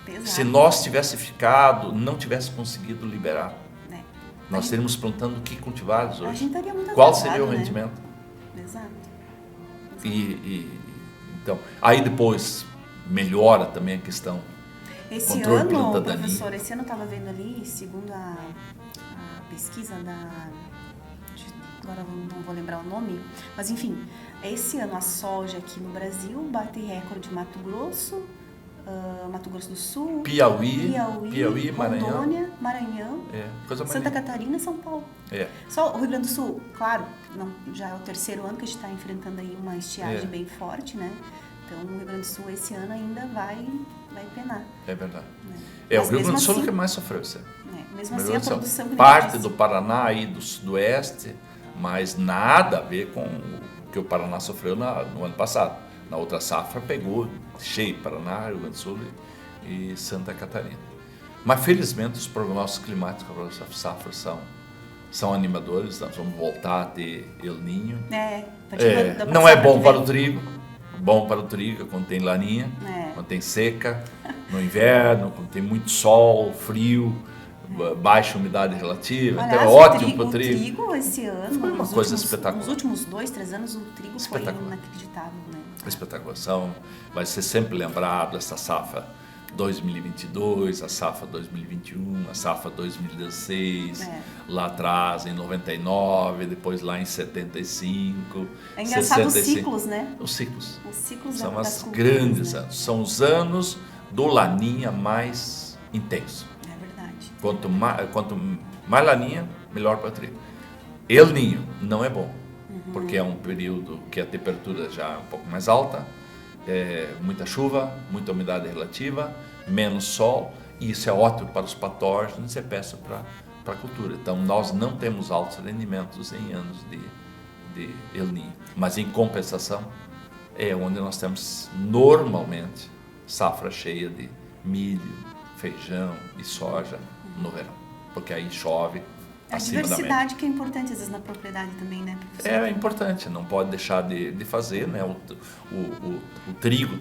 Pesado. Se nós tivesse ficado, não tivesse conseguido liberar, nós teríamos plantando que cultivares hoje? A gente estaria muito Qual seria o rendimento? Exato. Então, aí depois melhora também a questão. Esse ano, professor, esse ano eu estava vendo ali, segundo a pesquisa agora não vou lembrar o nome, mas enfim, esse ano a soja aqui no Brasil bate recorde Mato Grosso do Sul, Piauí, Rondônia, Maranhão, Santa Catarina e São Paulo. Só o Rio Grande do Sul, claro, já é o terceiro ano que a gente está enfrentando aí uma estiagem bem forte, né? Então o Rio Grande do Sul esse ano ainda vai penar. É verdade. O Rio Grande do Sul que mais sofreu, mesmo assim a produção... Parte do Paraná e do Sudoeste, mas nada a ver com o que o Paraná sofreu no ano passado. Na outra safra pegou cheio Paraná, Rio Grande do Sul e Santa Catarina. Mas felizmente os prognósticos climáticos para essa safra são animadores. Nós vamos voltar a ter El Niño. Não é bom para o trigo, Bom para o trigo quando tem laninha, quando tem seca, no inverno, quando tem muito sol, frio, baixa umidade relativa. Aliás, então é ótimo para o trigo. O trigo esse ano, foi uma coisa espetacular. Nos últimos 2, 3 anos, o trigo foi inacreditável. Né? Espetaculação. Vai ser sempre lembrado essa safra 2022, a safra 2021, a safra 2016, lá atrás em 99, depois lá em 75. É engraçado 65. Os ciclos, né? Os ciclos. Os ciclos são as grandes anos. São os anos do laninha mais intenso. É verdade. Quanto mais laninha, melhor para o trigo. El Niño não é bom, porque é um período que a temperatura já é um pouco mais alta, muita chuva, muita umidade relativa, menos sol, e isso é ótimo para os patógenos e é péssimo para a cultura. Então, nós não temos altos rendimentos em anos de El Niño, mas em compensação é onde nós temos normalmente safra cheia de milho, feijão e soja no verão, porque aí chove. A diversidade que é importante às vezes na propriedade também, né, professor? É importante, não pode deixar de fazer, né? O trigo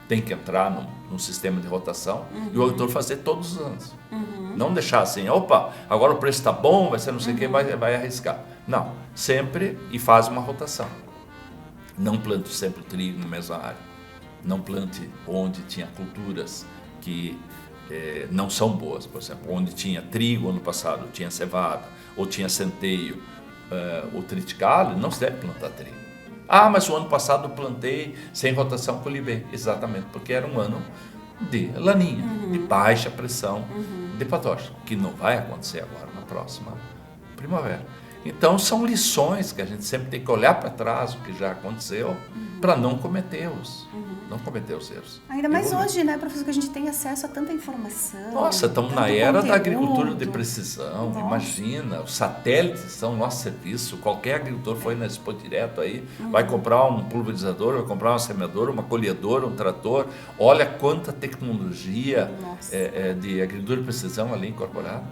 tem que entrar num sistema de rotação e o agricultor fazer todos os anos. Não deixar assim, opa, agora o preço está bom, vai ser não sei o que, vai arriscar. Não, sempre e faz uma rotação. Não plante sempre o trigo na mesma área. Não plante onde tinha culturas que não são boas, por exemplo, onde tinha trigo ano passado, tinha cevada, ou tinha centeio, ou triticale, não se deve plantar trigo. Ah, mas o ano passado eu plantei sem rotação, colhi bem. Exatamente, porque era um ano de laninha, de baixa pressão de patógeno, que não vai acontecer agora na próxima primavera. Então são lições que a gente sempre tem que olhar para trás, o que já aconteceu, para não cometer os erros. Ainda mais hoje, né, professor, que a gente tem acesso a tanta informação. Nossa, estamos na era da agricultura de precisão. Nossa. Imagina, os satélites são nosso serviço. Qualquer agricultor foi na Expo Direto aí, vai comprar um pulverizador, vai comprar uma semeadora, uma colhedora, um trator. Olha quanta tecnologia de agricultura de precisão ali incorporada.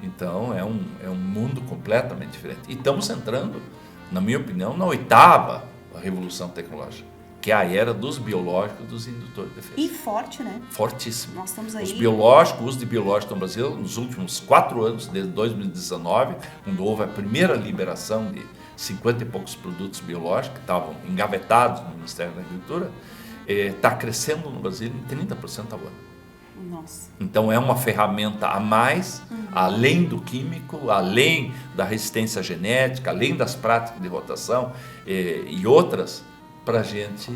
Então, é um mundo completamente diferente. E estamos entrando, na minha opinião, na 8ª revolução tecnológica, que é a era dos biológicos, dos indutores de defesa. E forte, né? Fortíssimo. Nós estamos aí. O uso de biológico no Brasil, nos últimos 4 anos, desde 2019, quando houve a primeira liberação de 50 e poucos produtos biológicos que estavam engavetados no Ministério da Agricultura, está crescendo no Brasil em 30% ao ano. Nossa. Então é uma ferramenta a mais, além do químico, além da resistência genética, além das práticas de rotação e outras, para a gente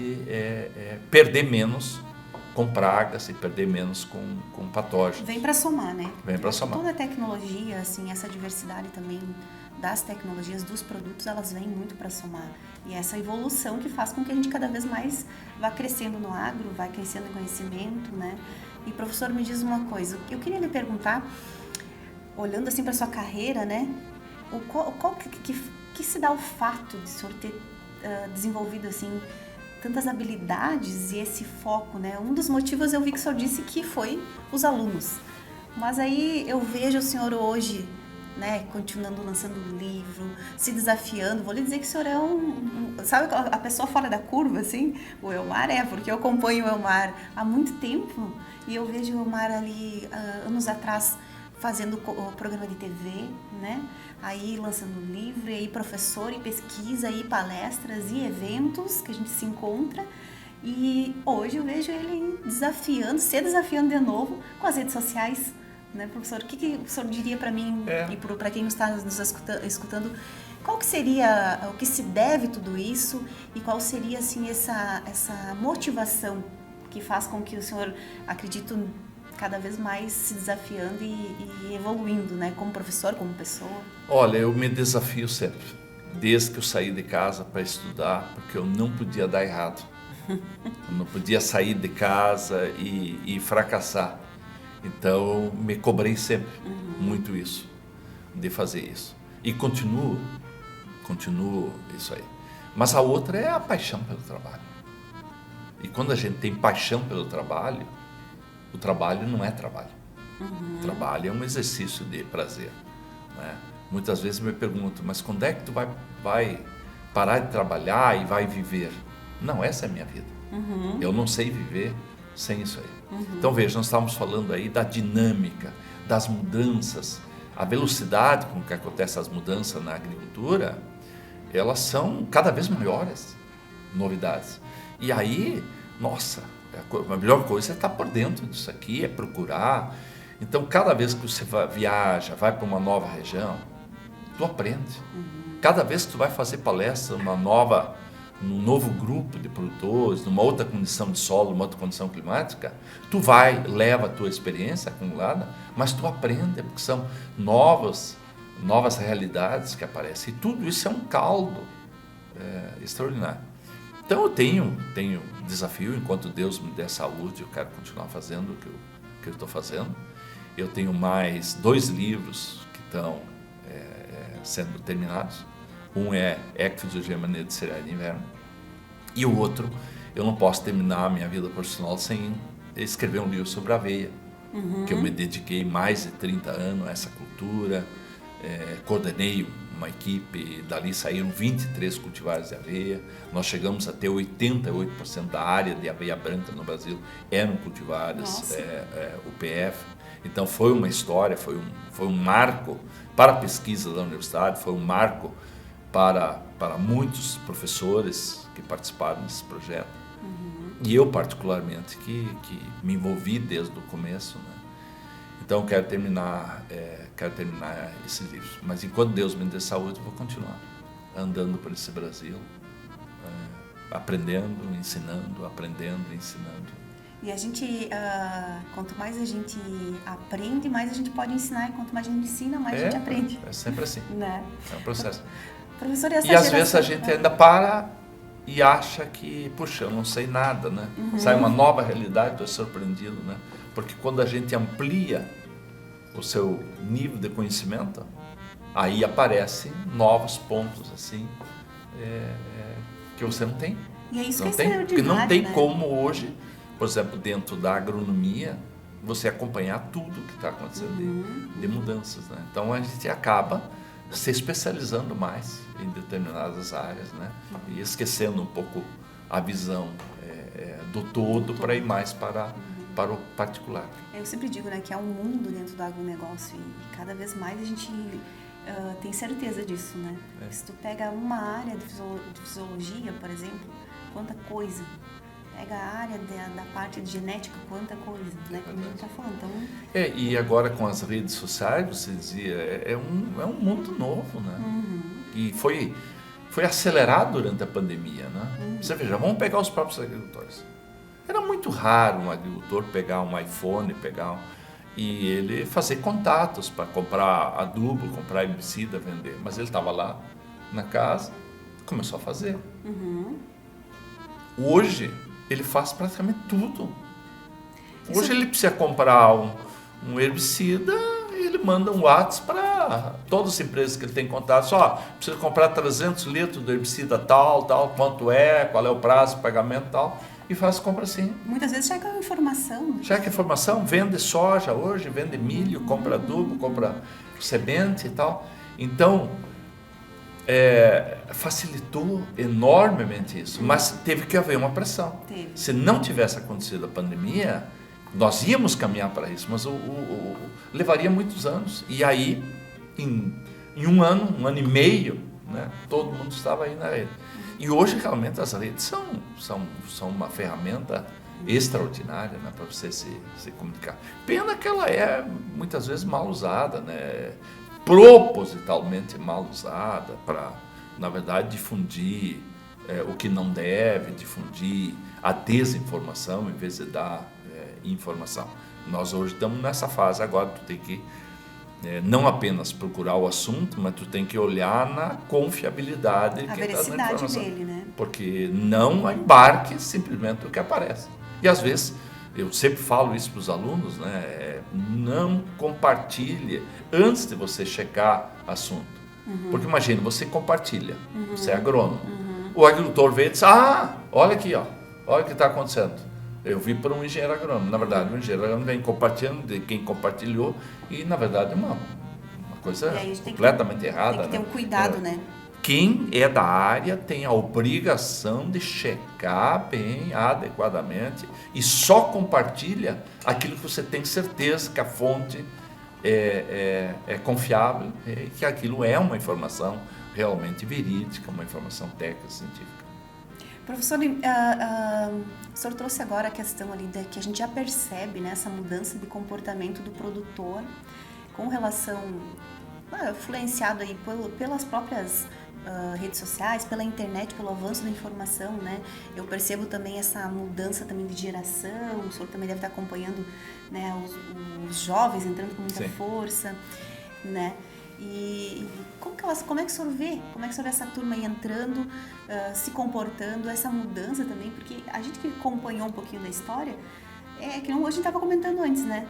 perder menos com pragas e perder menos com patógenos. Vem para somar, né? Vem para somar. Toda a tecnologia, assim, essa diversidade também das tecnologias, dos produtos, elas vêm muito para somar. E essa evolução que faz com que a gente cada vez mais vá crescendo no agro, vai crescendo em conhecimento, né? E, professor, me diz uma coisa, eu queria lhe perguntar, olhando assim para sua carreira, né? Qual que se dá o fato de o senhor ter desenvolvido assim tantas habilidades e esse foco, né? Um dos motivos eu vi que o senhor disse que foi os alunos, mas aí eu vejo o senhor hoje, né, continuando lançando livro, se desafiando. Vou lhe dizer que o senhor é sabe a pessoa fora da curva, assim? O Elmar porque eu acompanho o Elmar há muito tempo e eu vejo o Elmar ali anos atrás fazendo o programa de TV, né? Aí lançando livro, e aí professor, e pesquisa, e palestras, e eventos que a gente se encontra. E hoje eu vejo ele se desafiando de novo com as redes sociais, né, professor? O que o senhor diria para mim e para quem está nos escutando? Qual que seria, o que se deve tudo isso e qual seria assim essa motivação que faz com que o senhor, acredito, cada vez mais se desafiando e evoluindo, né, como professor, como pessoa? Olha, eu me desafio sempre, desde que eu saí de casa para estudar, porque eu não podia dar errado. Eu não podia sair de casa e fracassar. Então, me cobrei sempre muito isso, de fazer isso. E continuo isso aí. Mas a outra é a paixão pelo trabalho. E quando a gente tem paixão pelo trabalho, o trabalho não é trabalho. O trabalho é um exercício de prazer, né? Muitas vezes me pergunto, mas quando é que tu vai parar de trabalhar e vai viver? Não, essa é a minha vida. Eu não sei viver sem isso aí. Então veja, nós estávamos falando aí da dinâmica, das mudanças, a velocidade com que acontecem as mudanças na agricultura, elas são cada vez maiores, novidades. E aí, nossa, a melhor coisa é estar por dentro disso aqui, é procurar. Então, cada vez que você viaja, vai para uma nova região, tu aprende. Cada vez que tu vai fazer palestra num novo grupo de produtores, numa outra condição de solo, numa outra condição climática, tu leva a tua experiência acumulada, mas tu aprende, porque são novas realidades que aparecem. E tudo isso é um caldo extraordinário. Então eu tenho desafio, enquanto Deus me der saúde, eu quero continuar fazendo o que eu estou fazendo. Eu tenho mais 2 livros que estão sendo terminados. Um é Ecfisiologia Maneira de Cereais de Inverno. E o outro, eu não posso terminar a minha vida profissional sem escrever um livro sobre aveia, que eu me dediquei mais de 30 anos a essa cultura, coordenei uma equipe, dali saíram 23 cultivares de aveia, nós chegamos a ter 88% da área de aveia branca no Brasil eram cultivares UPF. Então foi uma história, foi um marco para a pesquisa da universidade, foi um marco para muitos professores que participaram desse projeto. E eu particularmente, que me envolvi desde o começo, né? Então quero terminar esses livros. Mas enquanto Deus me dê saúde, eu vou continuar andando por esse Brasil, aprendendo, ensinando. E a gente, quanto mais a gente aprende, mais a gente pode ensinar. E quanto mais a gente ensina, mais a gente aprende. É sempre assim. Né? É um processo. Professor, e às vezes a gente ainda para e acha que, puxa, eu não sei nada, né? Sai uma nova realidade, estou surpreendido, né? Porque quando a gente amplia o seu nível de conhecimento, aí aparecem novos pontos, assim, que você não tem. E é isso não que tem, é porque não tem né? como hoje, por exemplo, dentro da agronomia, você acompanhar tudo que está acontecendo de mudanças, né? Então a gente acaba se especializando mais em determinadas áreas, né? E esquecendo um pouco a visão do todo para ir mais para o particular. Eu sempre digo, né, que há um mundo dentro do agronegócio e cada vez mais a gente tem certeza disso, né? Se tu pega uma área de fisiologia, por exemplo, quanta coisa. Pega a área da parte de genética, quanta coisa, né? Como a gente está falando. Então... e agora com as redes sociais, você dizia, é um mundo novo, né? E foi acelerado durante a pandemia, né? Você veja, vamos pegar os próprios agricultores. Era muito raro um agricultor pegar um iPhone, e ele fazer contatos para comprar adubo, comprar herbicida, vender. Mas ele estava lá na casa, começou a fazer. Hoje, ele faz praticamente tudo. Hoje ele precisa comprar um herbicida, ele manda um WhatsApp para todas as empresas que ele tem contato. Só precisa comprar 300 litros do herbicida tal, quanto qual é o prazo de pagamento tal, e faz compra assim. Muitas vezes checa a informação. Checa a informação, vende soja hoje, vende milho, compra adubo, compra semente e tal. Então, facilitou enormemente isso, mas teve que haver uma pressão. Se não tivesse acontecido a pandemia, nós íamos caminhar para isso, mas levaria muitos anos. E aí, em um ano e meio, né, todo mundo estava aí na rede. E hoje, realmente, as redes são uma ferramenta extraordinária, né, para você se comunicar. Pena que ela é, muitas vezes, mal usada, né? Propositalmente mal usada para, na verdade, difundir o que não deve, difundir a desinformação em vez de dar informação. Nós hoje estamos nessa fase agora, tu tem que não apenas procurar o assunto, mas tu tem que olhar na confiabilidade de quem está dando a informação. Dele, né? Porque não embarque simplesmente o que aparece. E às vezes, eu sempre falo isso para os alunos, né? Não compartilhe antes de você checar assunto. Porque imagina, você compartilha, você é agrônomo. O agricultor vê e diz, olha aqui, olha o que está acontecendo. Eu vi por um engenheiro agrônomo. Na verdade, o engenheiro agrônomo vem compartilhando de quem compartilhou e, na verdade, é uma coisa completamente errada. Tem que ter um cuidado, né? quem é da área tem a obrigação de checar bem, adequadamente, e só compartilha aquilo que você tem certeza que a fonte é confiável, e que aquilo é uma informação realmente verídica, uma informação técnica, científica. Professor, o senhor trouxe agora a questão ali que a gente já percebe, né, essa mudança de comportamento do produtor com relação, influenciado aí pelas próprias redes sociais, pela internet, pelo avanço da informação, né? Eu percebo também essa mudança também de geração, o senhor também deve estar acompanhando, né, os jovens entrando com muita Sim. força, né? E como é que o senhor vê? Como é que o senhor vê essa turma aí entrando, se comportando, essa mudança também? Porque a gente que acompanhou um pouquinho da história, que a gente estava comentando antes, né?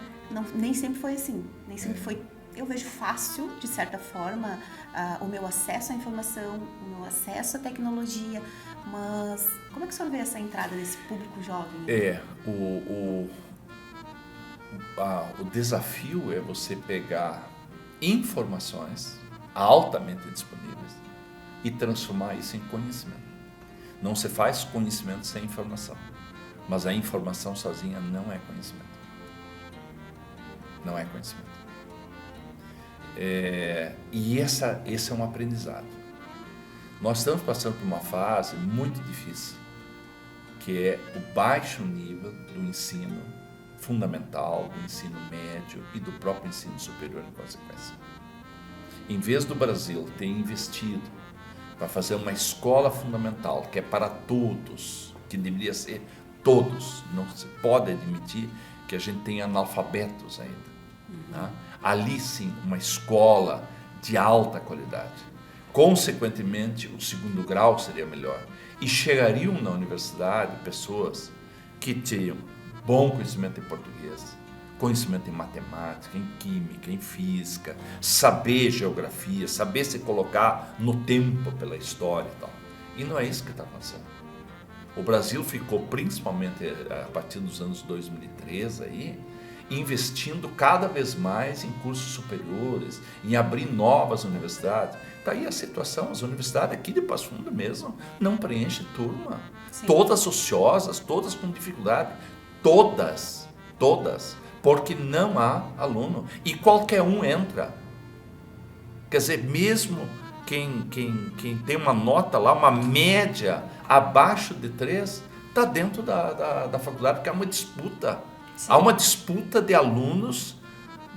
Nem sempre foi assim, nem sempre foi. Eu vejo fácil, de certa forma, o meu acesso à informação, o meu acesso à tecnologia, mas como é que o senhor vê essa entrada desse público jovem? O desafio é você pegar informações altamente disponíveis e transformar isso em conhecimento. Não se faz conhecimento sem informação, mas a informação sozinha não é conhecimento. Não é conhecimento. E esse é um aprendizado. Nós estamos passando por uma fase muito difícil, que é o baixo nível do ensino fundamental, do ensino médio e do próprio ensino superior em consequência. Em vez do Brasil ter investido para fazer uma escola fundamental, que é para todos, que deveria ser todos, não se pode admitir que a gente tenha analfabetos ainda. Né? Ali sim, uma escola de alta qualidade. Consequentemente, o segundo grau seria melhor. E chegariam na universidade pessoas que tinham bom conhecimento em português, conhecimento em matemática, em química, em física, saber geografia, saber se colocar no tempo pela história e tal. E não é isso que está acontecendo. O Brasil ficou, principalmente a partir dos anos 2003, aí, investindo cada vez mais em cursos superiores, em abrir novas universidades. Está aí a situação, as universidades aqui de Passo Fundo mesmo não preenchem turma. Sim. Todas ociosas, todas com dificuldade, todas, porque não há aluno. E qualquer um entra. Quer dizer, mesmo quem tem uma nota lá, uma média abaixo de 3, está dentro da faculdade, porque há uma disputa. Sim. Há uma disputa de alunos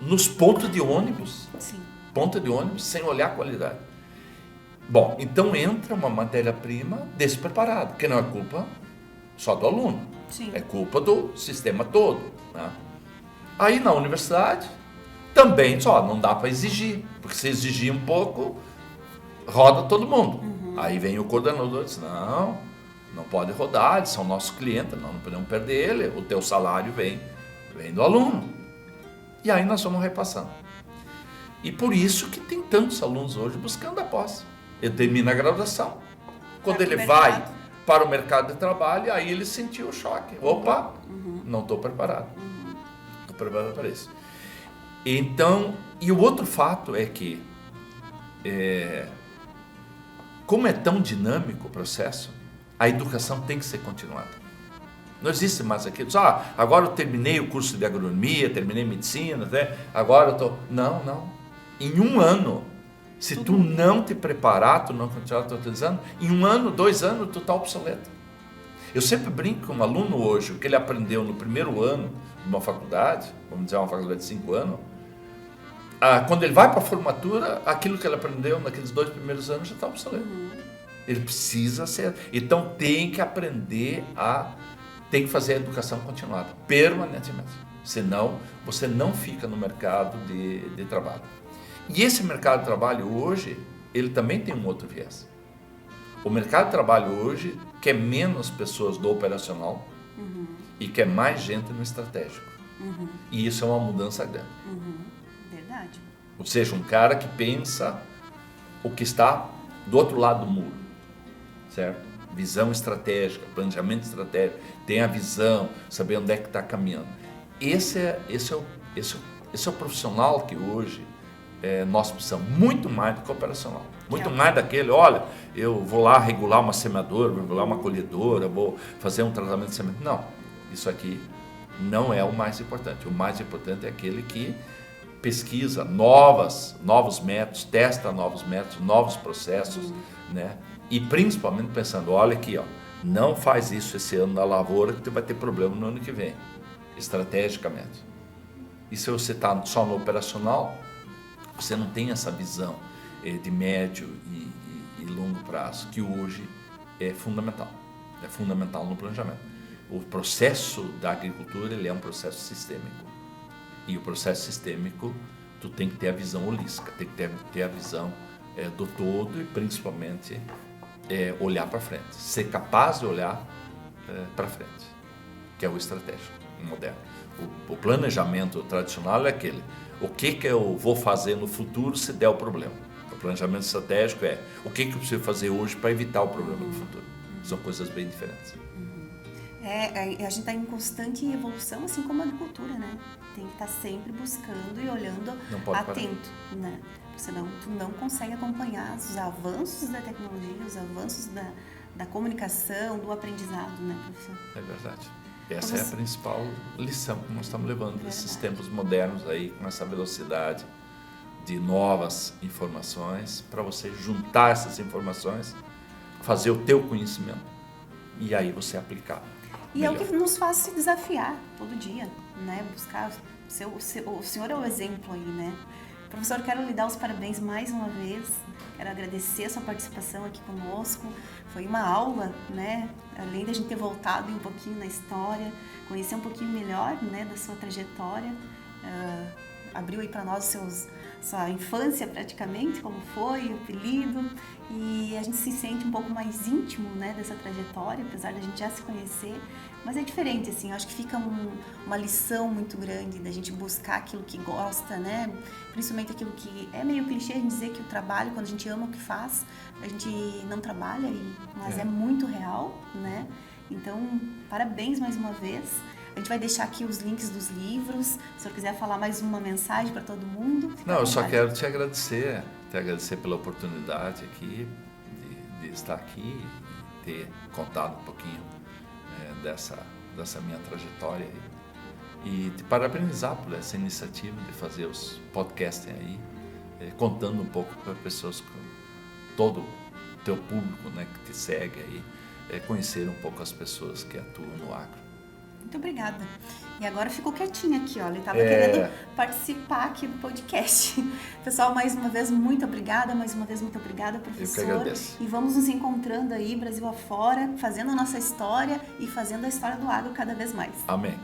nos pontos de ônibus. Sim. Ponto de ônibus sem olhar a qualidade. Bom, então entra uma matéria-prima despreparada, que não é culpa só do aluno. Sim. É culpa do sistema todo. Né? Aí na universidade também só não dá para exigir, porque se exigir um pouco, roda todo mundo. Uhum. Aí vem o coordenador e diz, não pode rodar, eles são nossos clientes, nós não podemos perder ele, o teu salário vem do aluno. E aí nós vamos repassando. E por isso que tem tantos alunos hoje buscando a pós. Ele termina a graduação. Quando ele vai para o mercado de trabalho, aí ele sentiu o choque. Opa, não estou preparado. Estou preparado para isso. Então, e o outro fato é que, como é tão dinâmico o processo, a educação tem que ser continuada. Não existe mais aquilo. Agora eu terminei o curso de agronomia, terminei medicina, agora eu estou... Não. Em um ano, se tu não te preparar, tu não continuar utilizando, em 1 ano, 2 anos, tu está obsoleto. Eu sempre brinco com um aluno hoje, o que ele aprendeu no primeiro ano de uma faculdade, vamos dizer uma faculdade de 5 anos, quando ele vai para a formatura, aquilo que ele aprendeu naqueles 2 primeiros anos já está obsoleto. Ele precisa ser... Então tem que aprender tem que fazer a educação continuada, permanentemente. Senão, você não fica no mercado de trabalho. E esse mercado de trabalho hoje, ele também tem um outro viés. O mercado de trabalho hoje quer menos pessoas do operacional e quer mais gente no estratégico. E isso é uma mudança grande. Verdade. Ou seja, um cara que pensa o que está do outro lado do muro. Certo? Visão estratégica, planejamento estratégico, tem a visão, saber onde é que está caminhando. Esse é o profissional que hoje nós precisamos, muito mais do que operacional. Muito mais daquele, olha, eu vou lá regular uma semeadora, vou regular uma colhedora, vou fazer um tratamento de semente. Não, isso aqui não é o mais importante. O mais importante é aquele que pesquisa novos métodos, testa novos métodos, novos processos, né? E principalmente pensando, olha aqui, ó, não faz isso esse ano na lavoura que você vai ter problema no ano que vem, estrategicamente. E se você está só no operacional, você não tem essa visão de médio e longo prazo, que hoje é fundamental no planejamento. O processo da agricultura, ele é um processo sistêmico. E o processo sistêmico, tu tem que ter a visão holística, tem que ter a visão do todo e principalmente olhar para frente, ser capaz de olhar para frente, que é o estratégico, o moderno. O planejamento tradicional é aquele, o que eu vou fazer no futuro se der o problema. O planejamento estratégico é o que eu preciso fazer hoje para evitar o problema no futuro. São coisas bem diferentes. A gente está em constante evolução, assim como a agricultura, né? Tem que estar sempre buscando e olhando atento, né? Senão tu não consegue acompanhar os avanços da tecnologia, os avanços da comunicação, do aprendizado, né, professor? É verdade. Essa é a principal lição que nós estamos levando desses tempos modernos aí, com essa velocidade de novas informações, para você juntar essas informações, fazer o teu conhecimento e aí você aplicar. E melhor. É o que nos faz se desafiar todo dia, né? Buscar, o senhor é o exemplo aí, né? Professor, quero lhe dar os parabéns mais uma vez, quero agradecer a sua participação aqui conosco, foi uma aula, né? Além da gente ter voltado um pouquinho na história, conhecer um pouquinho melhor, né, da sua trajetória, abriu aí para nós sua infância praticamente, como foi, o apelido, e a gente se sente um pouco mais íntimo, né, dessa trajetória, apesar da gente já se conhecer, mas é diferente, assim, eu acho que fica uma lição muito grande da gente buscar aquilo que gosta, né, principalmente aquilo que é meio clichê a gente dizer que o trabalho, quando a gente ama o que faz, a gente não trabalha, mas é muito real, né, então, parabéns mais uma vez. A gente vai deixar aqui os links dos livros, se o senhor quiser falar mais uma mensagem para todo mundo. Não, eu só quero te agradecer pela oportunidade aqui, de estar aqui e ter contado um pouquinho dessa minha trajetória e te parabenizar por essa iniciativa de fazer os podcasts aí, contando um pouco para pessoas, todo o teu público, né, que te segue aí, conhecer um pouco as pessoas que atuam no agro. Muito obrigada. E agora ficou quietinha aqui, ó. Ele estava querendo participar aqui do podcast. Pessoal, mais uma vez, muito obrigada. Mais uma vez, muito obrigada, professor. Eu que agradeço. E vamos nos encontrando aí, Brasil afora, fazendo a nossa história e fazendo a história do agro cada vez mais. Amém.